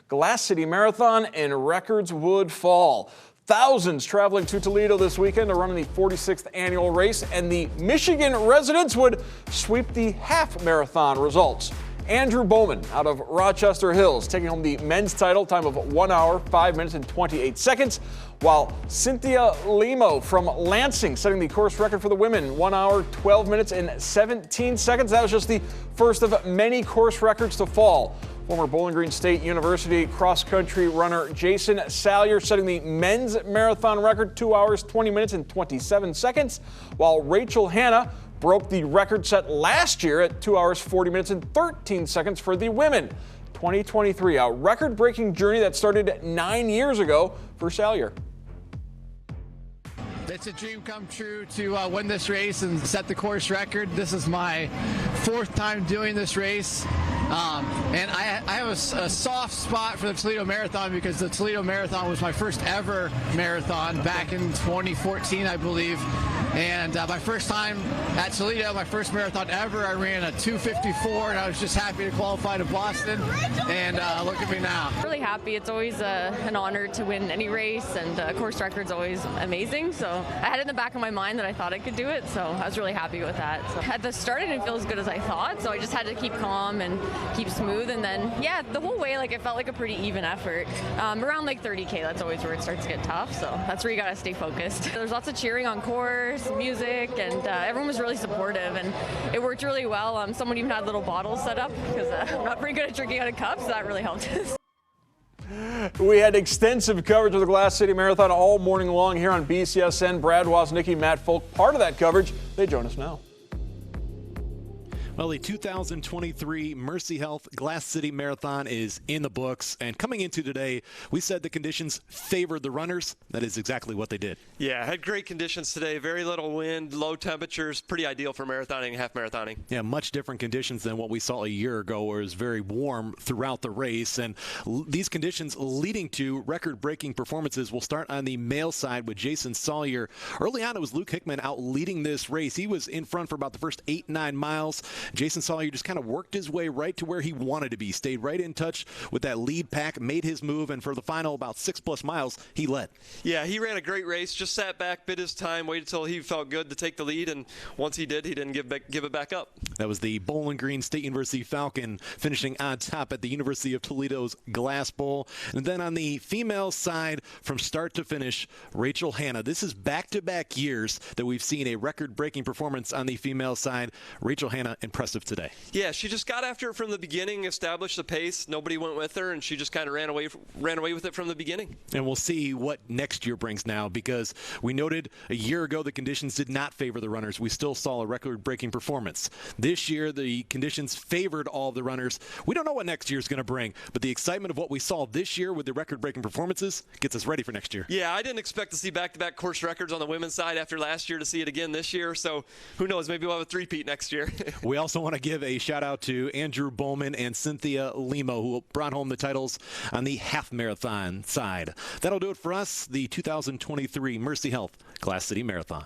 Glass City Marathon, and records would fall. Thousands traveling to Toledo this weekend to run in the 46th annual race, and the Michigan residents would sweep the half marathon results. Andrew Bowman out of Rochester Hills taking home the men's title, time of 1 hour, 5 minutes and 28 seconds, while Cynthia Limo from Lansing setting the course record for the women, 1 hour, 12 minutes and 17 seconds. That was just the first of many course records to fall. Former Bowling Green State University cross-country runner Jason Salyer setting the men's marathon record, 2 hours, 20 minutes and 27 seconds, while Rachel Hanna broke the record set last year at 2 hours, 40 minutes and 13 seconds for the women. 2023, a record-breaking journey that started 9 years ago for Salyer. It's a dream come true to win this race and set the course record. This is my 4th time doing this race. And I have a soft spot for the Toledo Marathon because the Toledo Marathon was my first ever marathon back in 2014, I believe. And my first time at Toledo, my first marathon ever, I ran a 2:54, and I was just happy to qualify to Boston. And look at me now. Really happy. It's always an honor to win any race, and course record's always amazing. So I had it in the back of my mind that I thought I could do it, so I was really happy with that. So at the start, I didn't feel as good as I thought, so I just had to keep calm and keep smooth. And then, yeah, the whole way, like, it felt like a pretty even effort. Around like 30K, that's always where it starts to get tough. So that's where you gotta stay focused. There's lots of cheering on course, music, and everyone was really supportive, and it worked really well. Someone even had little bottles set up because I'm not very good at drinking out of cups, so that really helped us. We had extensive coverage of the Glass City Marathon all morning long here on BCSN. Brad Woznicki, Matt Folk, part of that coverage. They join us now. Well, the 2023 Mercy Health Glass City Marathon is in the books, and coming into today, we said the conditions favored the runners. That is exactly what they did. Yeah, had great conditions today. Very little wind, low temperatures, pretty ideal for marathoning and half marathoning. Yeah, much different conditions than what we saw a year ago, where it was very warm throughout the race. And these conditions leading to record-breaking performances will start on the male side with Jason Salyer. Early on, it was Luke Hickman out leading this race. He was in front for about the first 8-9 miles. Jason Salyer just kind of worked his way right to where he wanted to be, stayed right in touch with that lead pack, made his move, and for the final about 6+ miles, he led. Yeah, he ran a great race, just sat back, bid his time, waited until he felt good to take the lead, and once he did, he didn't give it back up. That was the Bowling Green State University Falcon finishing on top at the University of Toledo's Glass Bowl. And then on the female side, from start to finish, Rachel Hanna. This is back-to-back years that we've seen a record-breaking performance on the female side. Rachel Hanna, impressive today. Yeah, she just got after it from the beginning, established the pace. Nobody went with her, and she just kind of ran away with it from the beginning. And we'll see what next year brings now, because we noted a year ago the conditions did not favor the runners. We still saw a record-breaking performance. This year, the conditions favored all of the runners. We don't know what next year is going to bring, but the excitement of what we saw this year with the record-breaking performances gets us ready for next year. Yeah, I didn't expect to see back-to-back course records on the women's side after last year to see it again this year, so who knows, maybe we'll have a three-peat next year. We also want to give a shout out to Andrew Bowman and Cynthia Limo, who brought home the titles on the half marathon side. That'll do it for us, the 2023 Mercy Health Glass City Marathon.